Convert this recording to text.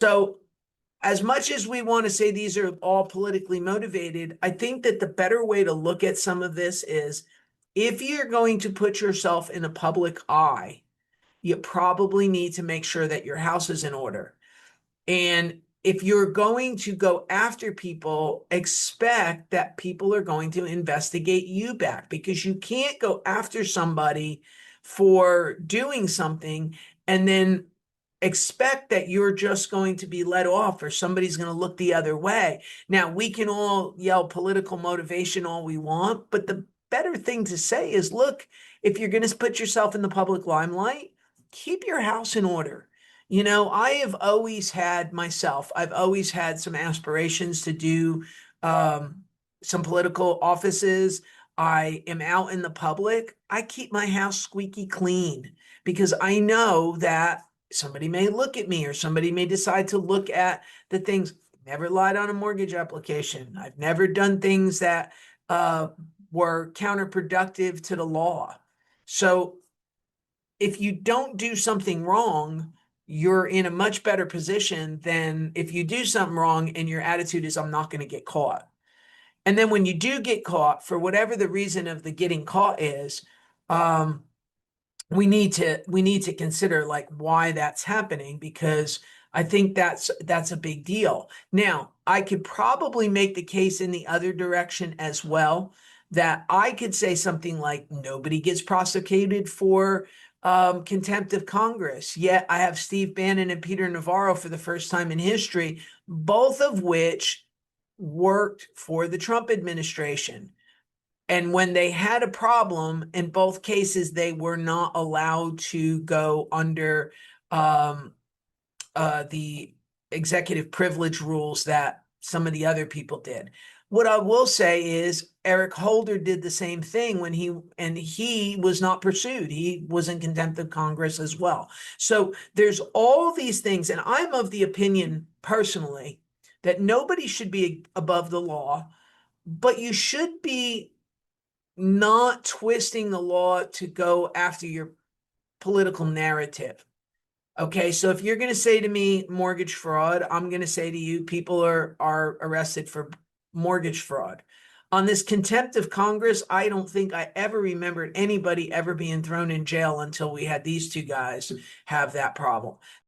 So as much as we want to say these are all politically motivated, I think that the better way to look at some of this is if you're going to put yourself in a public eye, you probably need to make sure that your house is in order. And if you're going to go after people, expect that people are going to investigate you back because you can't go after somebody for doing something and then expect that you're just going to be let off or somebody's going to look the other way. Now, we can all yell political motivation all we want, but the better thing to say is, look, if you're going to put yourself in the public limelight, keep your house in order. I've always had some aspirations to do some political offices. I am out in the public. I keep my house squeaky clean because I know that somebody may look at me or somebody may decide to look at the things. Never lied on a mortgage application. I've never done things that were counterproductive to the law. So if you don't do something wrong, you're in a much better position than if you do something wrong and your attitude is, I'm not going to get caught. And then when you do get caught, for whatever the reason of the getting caught is, we need to consider like why that's happening, because I think that's a big deal. Now, I could probably make the case in the other direction as well, that I could say something like nobody gets prosecuted for contempt of Congress. Yet I have Steve Bannon and Peter Navarro for the first time in history, both of which worked for the Trump administration. And when they had a problem, in both cases, they were not allowed to go under the executive privilege rules that some of the other people did. What I will say is Eric Holder did the same thing when he was not pursued. He was in contempt of Congress as well. So there's all these things, and I'm of the opinion personally that nobody should be above the law, but you should be not twisting the law to go after your political narrative. Okay, so if you're going to say to me mortgage fraud, I'm going to say to you people are arrested for mortgage fraud. On this contempt of Congress, I don't think I ever remembered anybody ever being thrown in jail until we had these two guys have that problem.